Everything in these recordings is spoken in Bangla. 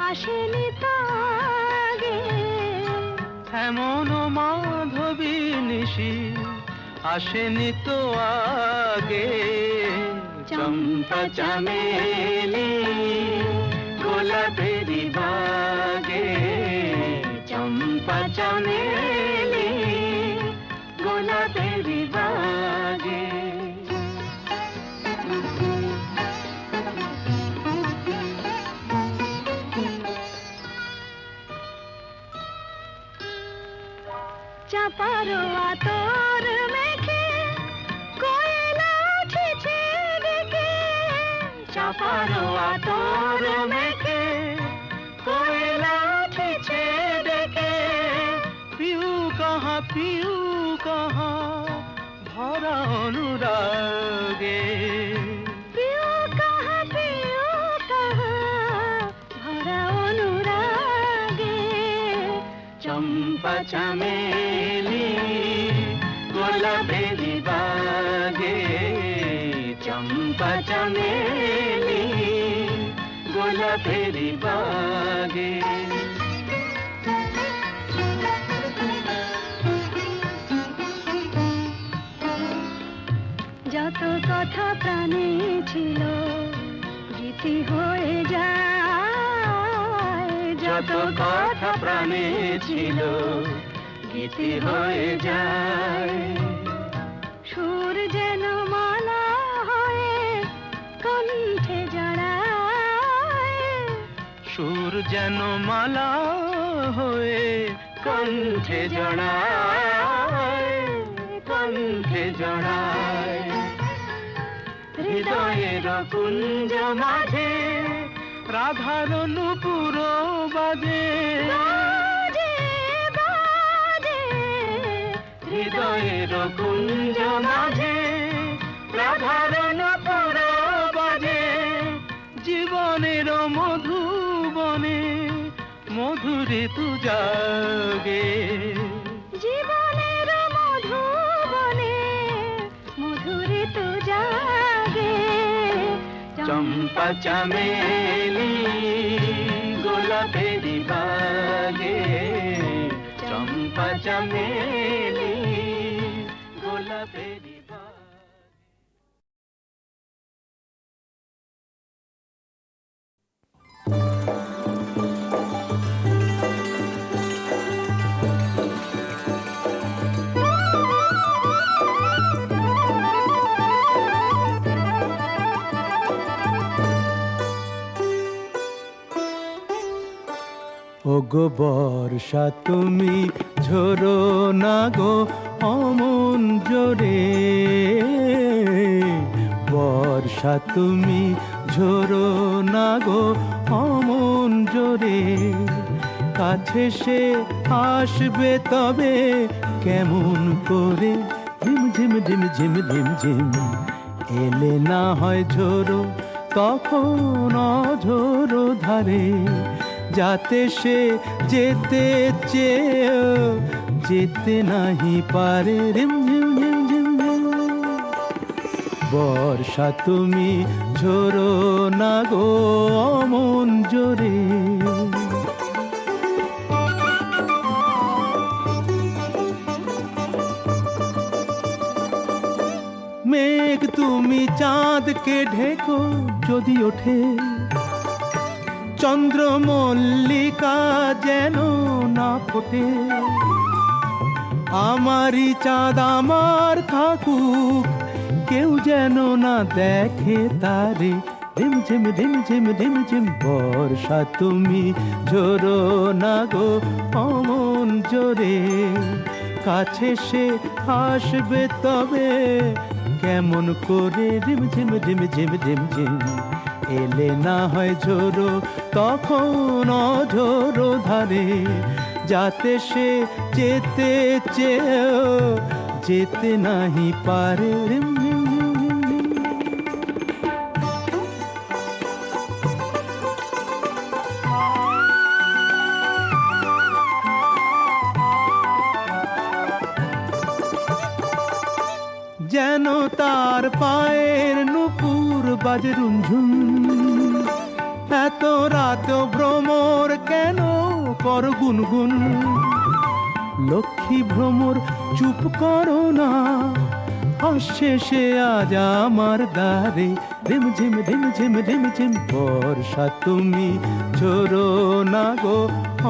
আসেনি তো আগে, এমন মাধবী নিশি আসেনি তো আগে। চম্পা চামেলি গোলাপেরি বাগে, চম্পা চামেলি গোলাপেরি বাগে। চাপার আতর মেখে কোয়েলা উঠেছে ডেকে, চাপার আতর মেখে কোয়েলা উঠেছে ডেকে। পিউ কাহা ভরা অনুরাগে, পিউ কাহা ভরা অনুরাগে। চম্পা চামেলি গোলাপেরি বাগে, চম্পা চামেলি গোলাপেরি বাগে। যত কথা প্রাণে ছিল গীতি হয়ে যায়, যত কথা প্রাণে ছিল গীতি হয়ে যায়। সুর যেন মালা হয়ে কণ্ঠে জড়ায়, সুর যেন মালা হয়ে কণ্ঠে জড়ায়, কণ্ঠে জড়ায়। হৃদয়ের কুঞ্জ মাঝে রাধার নূপুর বাজে, হৃদয়ের কুঞ্জ মাঝে রাধার নূপুর বাজে। জীবনের মধুবনে মধুরে তু জাগে, জীবনের মধুবনে মধুরে তু জাগে। চম্পা চামেলি গোলাপেরি বাগে, চম্পা চামেলি গোলাপেরি বাগে। ওগো বর্ষা তুমি ঝরো না গো অমন জোরে, বর্ষা তুমি ঝরো না গো অমন জোরে। কাছে সে আসবে তবে কেমন করে, ঝিম ঝিম ঝিম ঝিম ঝিম ঝিম। এলে না হয় ঝোরো তখন অঝোরো ধারে, যাতে সে যেতে চেয়েও যেতে নাহি পারে। রিম ঝিম ঝিম ঝিম ঝিম। বর্ষা তুমি ঝরো না গো অমন জোরে। মেঘ তুমি চাঁদকে ঢেকো যদি ওঠে, চন্দ্র মল্লিকা যেন না ফোটে। আমারই চাঁদ আমার থাকুক, কেউ যেন না দেখে তারে। ঝিম ঝিম ঝিম ঝিম ঝিম ঝিম। বর্ষা তুমি ঝরো না গো অমন জোরে, কাছে সে আসবে তবে কেমন করে। রিম ঝিম ঝিম ঝিম ঝিম ঝিম। এলে না হয় ঝোরো তখন অঝোরো ধারে, যাতে সে যেতে চেয়েও যেতে নাহি পারে। রিম ঝিম ঝিম ঝিম ঝিম। যেন তার পায়ের নুপুর বাজে রুনঝুন, এত রাত ভ্রমর কেন কর গুনগুন, লক্ষ্মী ভ্রমর চুপ করো না, আসছে সে আজ আমার দ্বারে, রিমঝিম রিমঝিম রিমঝিম বর্ষা তুমি ঝরো না গো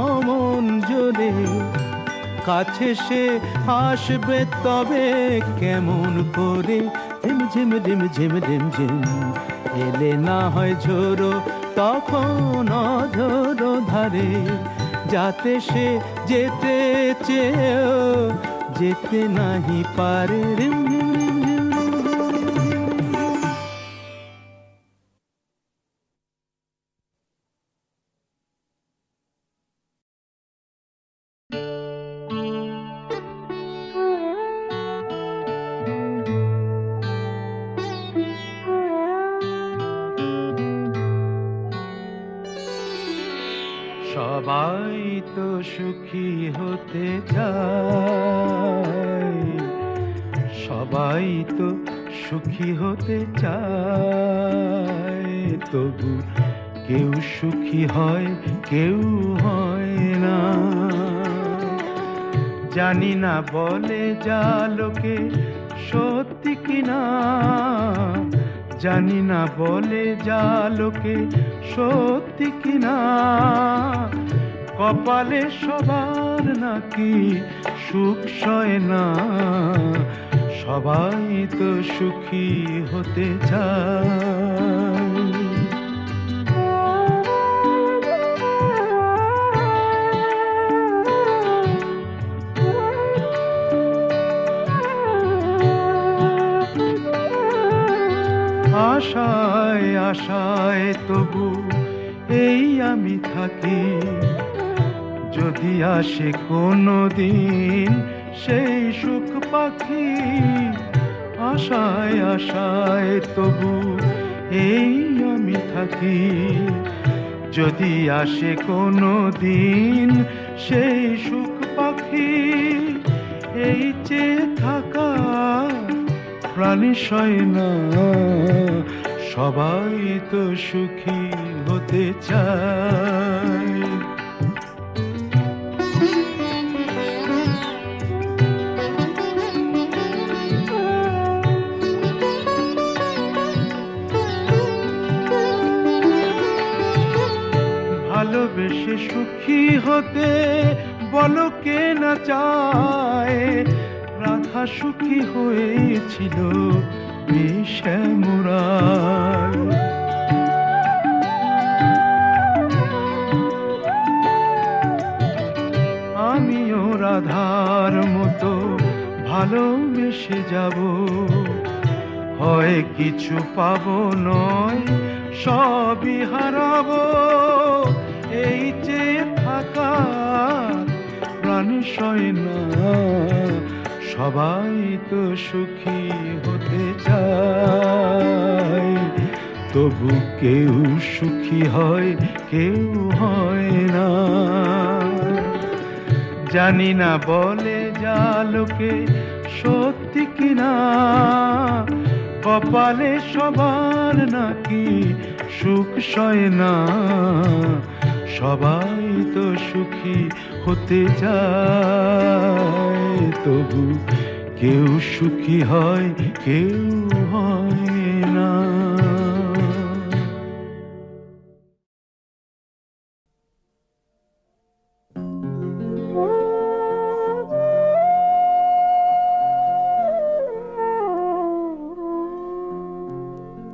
অমন জোরে, কাছে সে আসবে তবে কেমন করে, রিমঝিম রিমঝিম রিমঝিম এলে না হয় ঝোরো তখন অঝোরো ধারে, যাতে সে যেতে চেয়েও যেতে নাহি পারে, রিমঝিম রিমঝিম রিমঝিম। সবাই তো সুখী হতে চায়, সবাই তো সুখী হতে চায়, তবু কেউ সুখী হয় কেউ হয় না, জানি না বলে যা লোকে সত্যি কিনা, জানি না বলে যা লোকে সত্যি কিনা, কপালে সবার নাকি সুখ সয় না, সবাই তো সুখী হতে চায়। আশায় আশায় তবু এই আমি থাকি, যদি আসে কোনো দিন সেই সুখ পাখি, আশায় আশায় তবু এই আমি থাকি, যদি আসে কোনো দিন সেই সুখ পাখি, এই চেয়ে থাকা প্রাণী সয় না, সবাই তো সুখী হতে চায়। ভালোবেসে সুখী হতে বলো কে না চায়, রাধা সুখী হয়েছিল শ্যামরায়, আমিও রাধার মতো ভালোবেসে যাব, হয় কিছু পাবো নয় সবই হারাবো, এই যে থাকা প্রাণী সয় না, সবাই তো সুখী হতে চায়, তবু কেউ সুখী হয় কেউ হয় না, জানি না বলে যা লোকে সত্যি কিনা, কপালে সবার নাকি সুখ সয় না, সবাই তো সুখী হতে চায়, তবু কেউ সুখী হয় কেউ হয় না।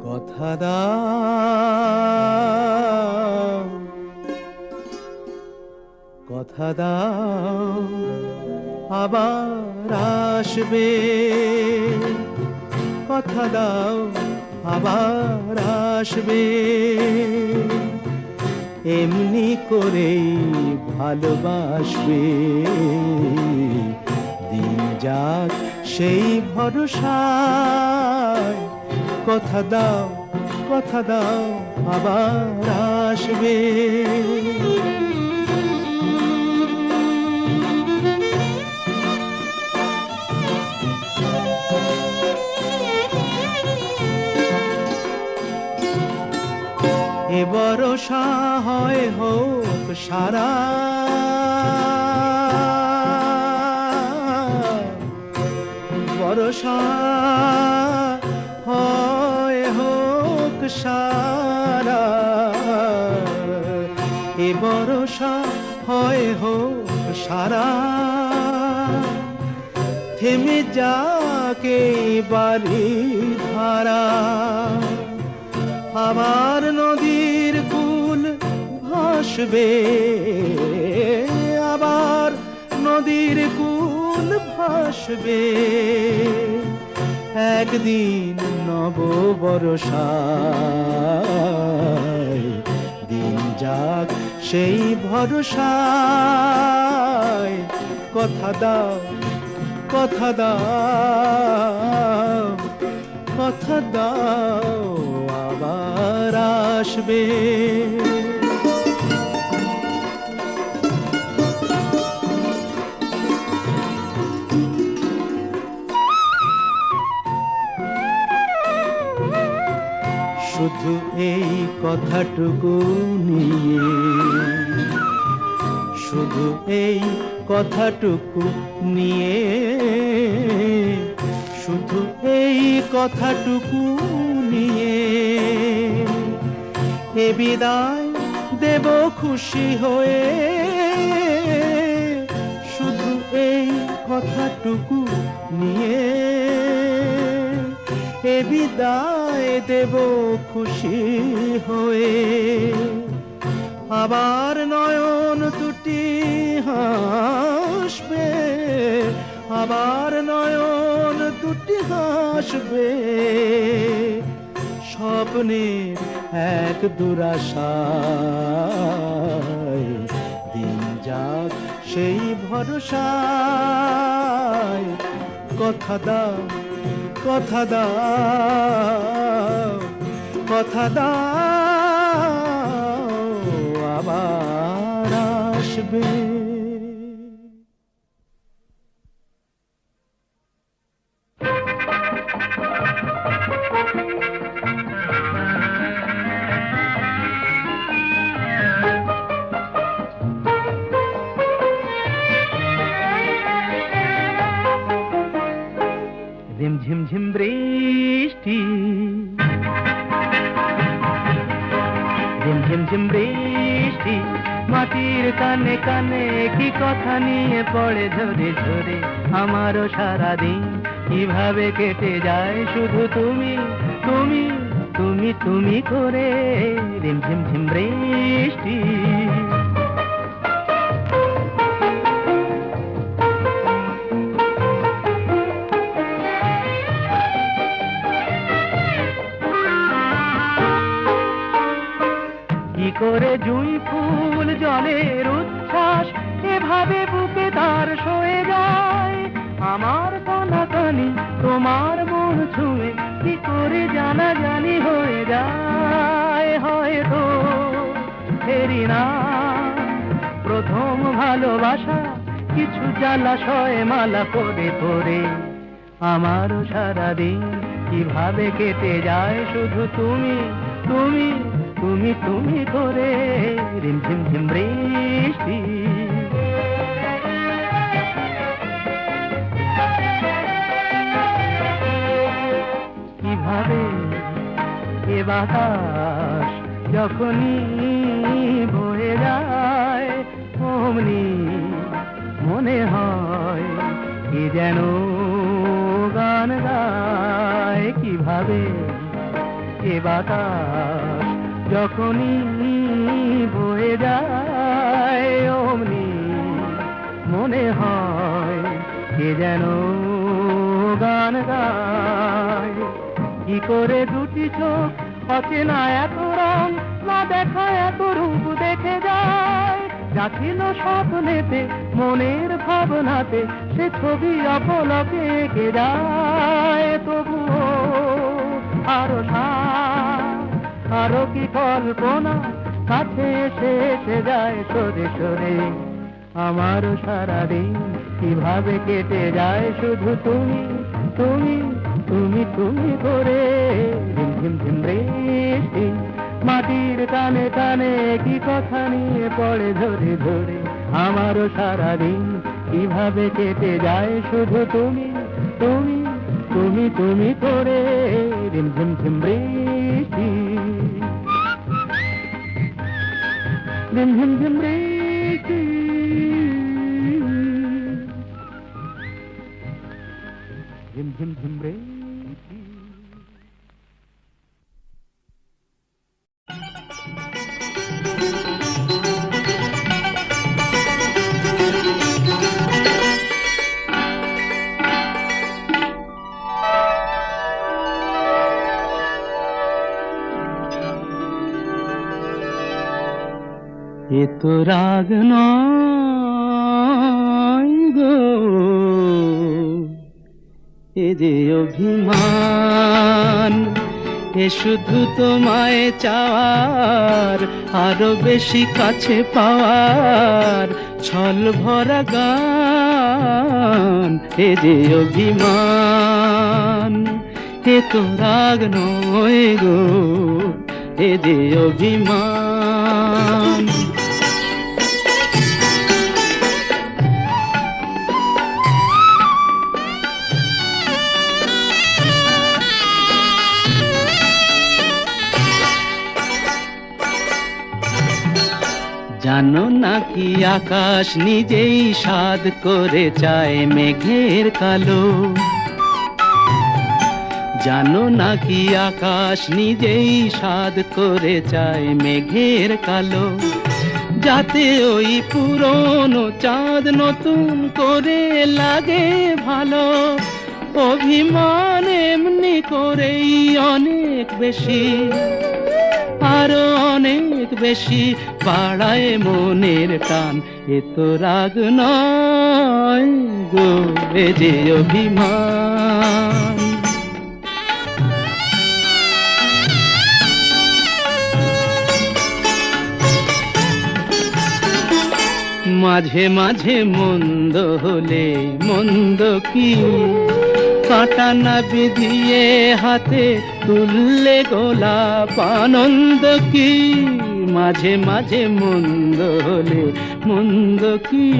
কথা দাও কথা দাও আবার আসবে, কথা দাও আবার আসবে, এমনি করেই ভালোবাসবে, দিন যাক সেই ভরসায়, কথা দাও আবার আসবে। এ বরষ ভরসা হয় হোক সারা, ভরসা হয় হোক সারা, এ ভরসা হয় হোক সারা, থেমে যাকে বাড়ি ধারা, আবার নদীর কুল ভাসবে, আবার নদীর কুল ভাসবে, একদিন নব বরষায়, দিন যাক সেই ভরসায়, কথা দাও কথা দাও কথা দাও আবার আসবে। শুধু এই কথাটুকু নিয়ে, শুধু এই কথাটুকু নিয়ে, শুধু এই কথাটুকু নিয়ে এ বিদায় দেব খুশি হয়ে, শুধু এই কথাটুকু নিয়ে এ বিদায় দেব খুশি হয়ে, আবার নয়ন দুটি হাসবে, আবার নয়ন দুটি হাসবে, স্বপ্নের এক দুরাশায়, দিন যাক সেই ভরসায়, কথা দাও কথা দাও কথা দাও আবার আসবে। ঝিমঝিম বৃষ্টি, ঝিমঝিম বৃষ্টি, মাটির কানে কানে কি কথা নিয়ে পড়ে ঝরে ঝরে, আমারও সারাদিন কিভাবে কেটে যায় শুধু তুমি তুমি তুমি তুমি করে। ঝিমঝিম বৃষ্টি, করে জুঁই ফুল জলের উচ্ছ্বাস এভাবে বুকে তার সয়ে যায়, আমার কানাকানি তোমার মন ছুঁয়ে কি করে জানা জানি হয়ে যায়, হয়তো ফেরি না প্রথম ভালোবাসা, কিছু জলাশয়ে মালা পড়ে পড়ে, আমারও সারাদিন কিভাবে কেটে যায় শুধু তুমি তুমি তুমি তুমি করে। ঝিমঝিম বৃষ্টি, কিভাবে এ বাতাস যখনই বয়ে যায়, অমনি মনে হয় কি যেন গান গায়, কিভাবে এ বাতাস যখনই বয়ে যায়, অমনি মনে হয় কে যেন গান গায়। কি করে দুটি চোখ অচেনা এত রং না দেখা এত রূপ দেখে যায়, যা ছিল স্বপ্নেতে মনের ভাবনাতে সে ছবি অপলকে এঁকে যায়, তবুও আরো আরো কি কল্পনা কাছে এসে এসে যায় সরে সরে, আমার সারাদিন কিভাবে কেটে যায় শুধু তুমি তুমি তুমি তুমি করে। ঝিমঝিম বৃষ্টি, মাটির টানে টানে কি কথা নিয়ে পড়ে ধরে ধরে আমারও সারাদিন কিভাবে কেটে যায় শুধু তুমি তুমি তুমি তুমি করে রিমঝিম ঝিম বৃষ্টি রিমঝিম ঝিম বৃষ্টি রিমঝিম ঝিম বৃষ্টি। এ তো রাগ নয় গো, এ যে অভিমান, এ শুধু তোমায় চাওয়ার, আরো বেশি কাছে পাওয়ার ছল ভরা গান। এ যে অভিমান, এ তো রাগ নয় গো, এ যে অভিমান। জানো নাকি আকাশ নিজেই সাধ করে চায় মেঘের কালো? জানো নাকি আকাশ নিজেই সাধ করে চায় মেঘের কালো, যাতে ওই পুরনো চাঁদ নতুন করে লাগে ভালো। অভিমান এমনি করেই অনেক বেশি, আরো অনেক বেশি বাড়ায় মনের টান। এ তো রাগ নয় গো, এ যে অভিমান। মাঝে মাঝে মন্দ হলে মন্দ কি কাঁটা না বিধিয়ে হাতে তুললে গোলাপ আনন্দ কি? মাঝে মাঝে মন্দ হলে মন্দ কি?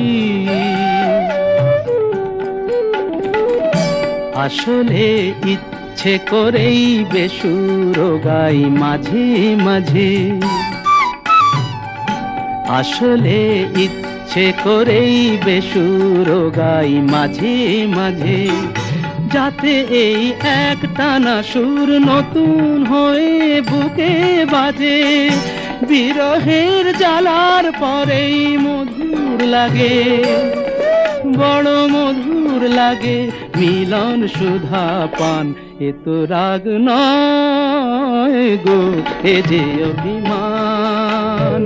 আসলে ইচ্ছে করেই বেসুর গাই মাঝে মাঝে, আসলে ইচ্ছে করেই বেসুর গাই মাঝে মাঝে, যাতে এই একটানা সুর নতুন হয়ে বুকে বাজে। বিরহের জ্বালার পরেই মধুর লাগে, বড় মধুর লাগে মিলন সুধা পান। এ তো রাগ নয় গো, এ যে অভিমান।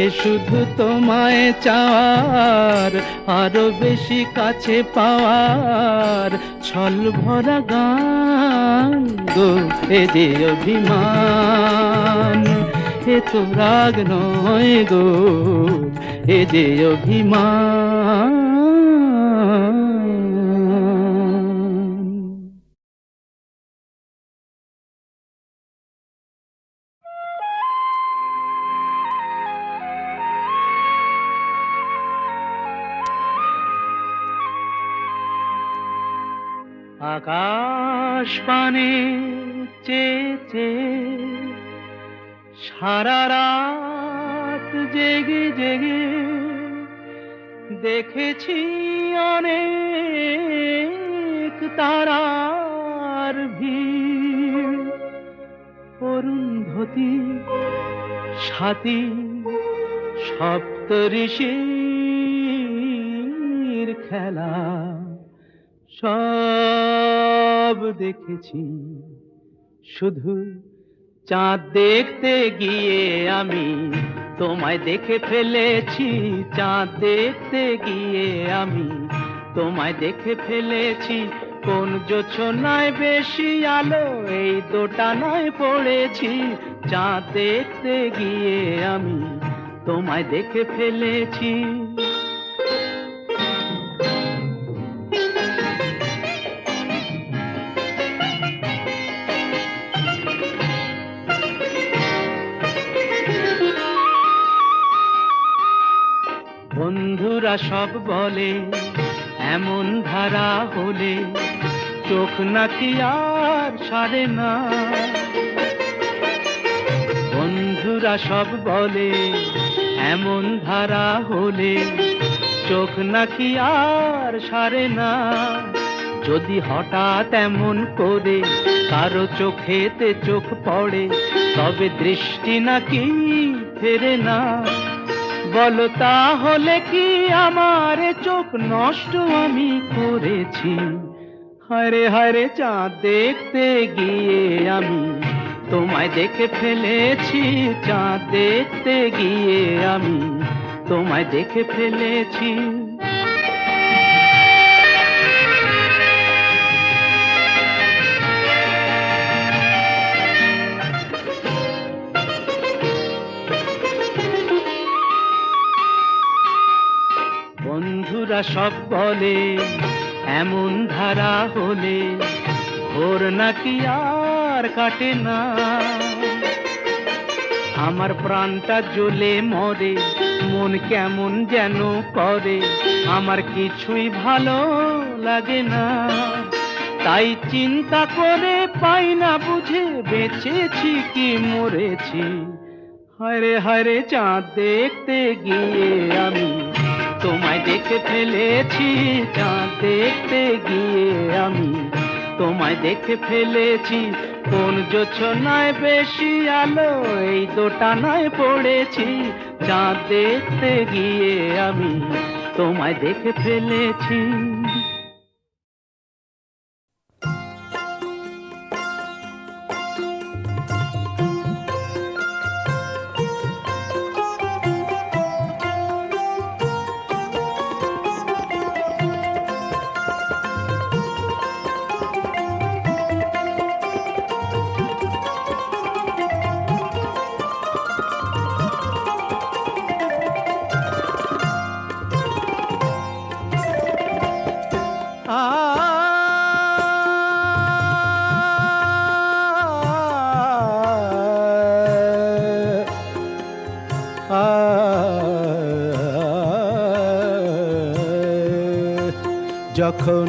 এ শুধু তোমায় চাওয়ার, আরো বেশি কাছে পাওয়ার ছল ভরা গান গো, এ যে অভিমান। এ তো রাগ নয় গো, এ যে অভিমান। আকাশ পানে চেয়ে সারা রাত জেগে জেগে দেখেছি অনেক তারার ভিড়। অরুন্ধতী সাথী সপ্তঋষির খেলা সব দেখেছি, শুধু চাঁদ দেখতে গিয়ে আমি তোমায় দেখে ফেলেছি। চাঁদ দেখতে গিয়ে আমি তোমায় দেখে ফেলেছি। কোন জোছনায় বেশি আলো এই দোটানায় পড়েছি। চাঁদ দেখতে গিয়ে আমি তোমায় দেখে ফেলেছি। বন্ধুরা সব বলে এমন ধারা হলে চোখ নাকি আর সারে না। বন্ধুরা সব বলে এমন ধারা হলে চোখ নাকি আর সারে না। যদি হঠাৎ এমন করে কারো চোখেতে চোখ পড়ে তবে দৃষ্টি নাকি ফেরে না। বলো তাহলে কি আমার চোখ নষ্ট আমি করেছি? হায়রে হায়রে চাঁদ দেখতে গিয়ে আমি তোমায় দেখে ফেলেছি। চাঁদ দেখতে গিয়ে আমি তোমায় দেখে ফেলেছি। বন্ধুরা সব বলে এমন ধারা হলে ভোর নাকি আর কাটে না। আমার প্রাণটা জ্বলে মরে, মন কেমন যেন করে, আমার কিছুই ভালো লাগে না। তাই চিন্তা করে পাই না বুঝে বেঁচেছি কি মরেছি। হায়রে হায়রে চাঁদ দেখতে গিয়ে আমি তোমায় দেখে ফেলেছি। চাঁদ দেখতে গিয়ে আমি তোমায় দেখে ফেলেছি। কোন জোছনায় বেশি আলো এই দোটানায় পড়েছি। চাঁদ দেখতে গিয়ে আমি তোমায় দেখে ফেলেছি। যখন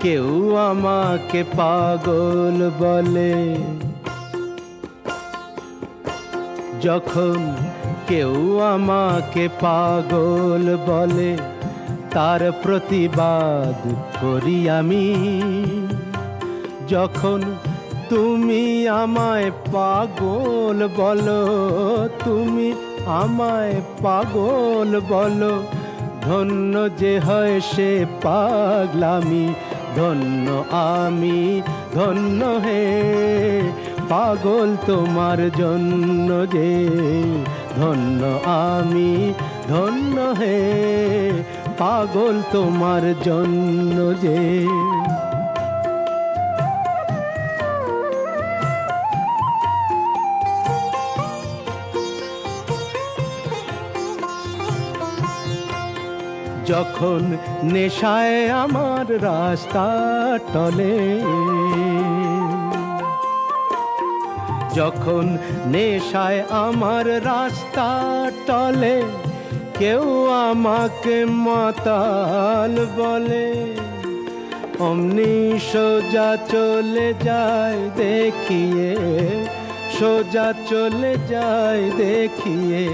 কেউ আমাকে পাগল বলে, যখন কেউ আমাকে পাগল বলে, তার প্রতিবাদ করি আমি। যখন তুমি আমায় পাগল বলো, তুমি আমায় পাগল বলো, ধন্য যে হয় সে পাগলামি। ধন্য আমি, ধন্য হে পাগল তোমার জন্য যে। ধন্য আমি, ধন্য হে পাগল তোমার জন্য যে। যখন নেশায় আমার রাস্তা টলে, যখন নেশায় আমার রাস্তা টলে, কেউ আমাকে মাতাল বলে, অমনি সোজা চলে যায় দেখিয়ে, সোজা চলে যায় দেখিয়ে,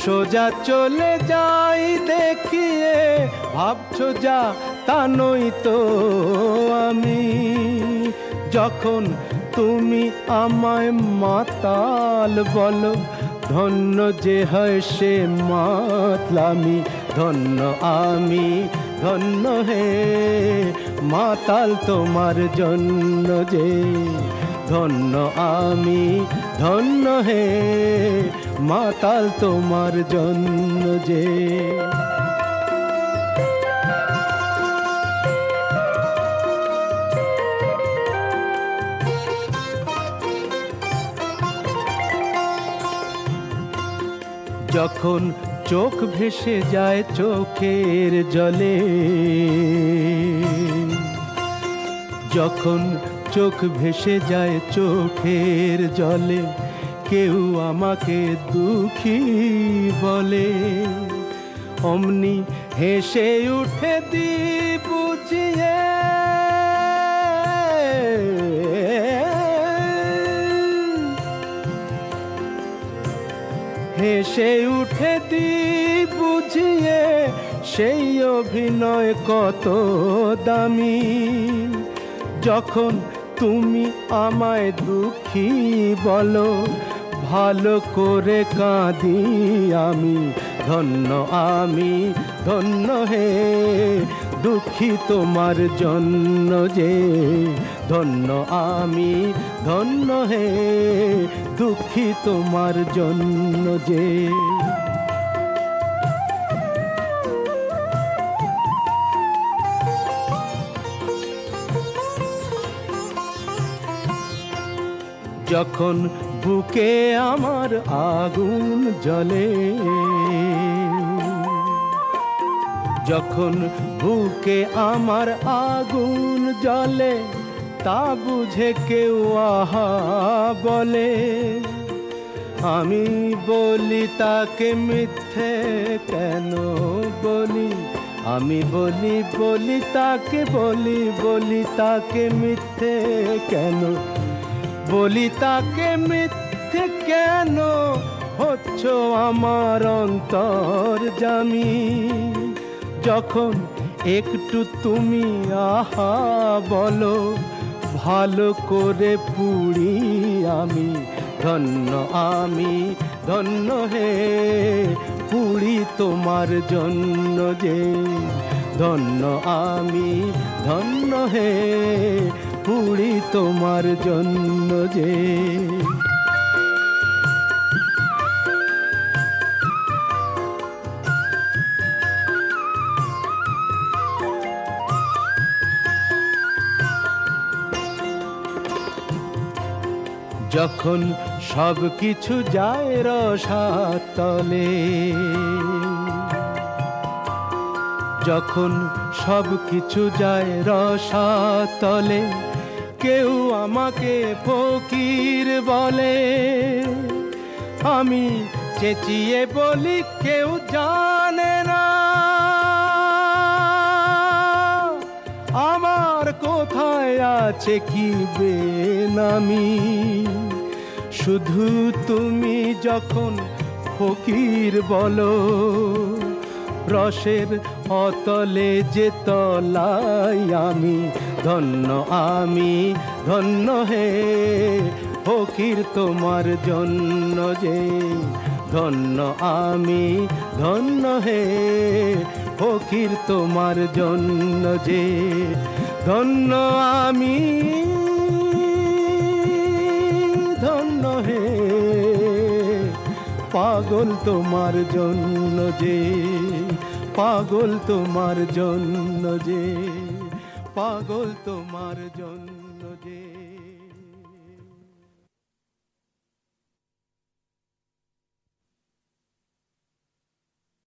সোজা চলে যাই দেখিয়ে। ভাবছো যা তা নই তো আমি। যখন তুমি আমায় মাতাল বলো, ধন্য যে হয় সে মাতলামি। ধন্য আমি, ধন্য হে মাতাল তোমার জন্য যে। ধন্য আমি, ধন্য হে মাতাল তোমার জন্য যে। যখন চোখ ভেসে যায় চোখের জলে, যখন চোখ ভেসে যায় চোখের জলে, কেউ আমাকে দুঃখী বলে, অমনি হেসে উঠে দিই বুঝিয়ে, হেসে উঠে দিই বুঝিয়ে, সেই অভিনয় কত দামি। যখন তুমি আমায় দুঃখী বলো, ভালো করে কাঁদি আমি, ধন্য আমি ধন্য হে, দুঃখী তোমার জন্য যে, ধন্য আমি ধন্য হে, দুঃখী তোমার জন্য যে। যখন বুকে আমার আগুন জ্বলে, যখন বুকে আমার আগুন জ্বলে, তা বুঝে কেউ আহা বলে, আমি বলি তাকে মিথ্যে কেন বলি, আমি বলি তাকে বলি তাকে মিথ্যে কেন বলি, তাকে মিথ্যে কেন হচ্ছ আমার অন্তর্যামী। যখন একটু তুমি আহা বলো, ভালো করে পুড়ি আমি, ধন্য আমি ধন্য হে, পুড়ি তোমার জন্য যে, ধন্য আমি ধন্য হে, পুড়ি তোমার জন্য যে। যখন সব কিছু যায় রসাতলে, যখন সব কিছু যায় রসাতলে, কেউ আমাকে ফকির বলে, আমি চেঁচিয়ে বলি কেউ জানে না আমার কোথায় আছে কি বেনামি। শুধু তুমি যখন ফকির বলো, রসের অতলে যে তলাই আমি, ধন্য আমি ধন্য হে, ফকির তোমার জন্য যে, ধন্য আমি ধন্য হে, ফকির তোমার জন্য যে, ধন্য আমি ধন্য হে, পাগল তোমার জন্য যে, পাগল তোমার জন্য যে, পাগল তোমার জন্য যে।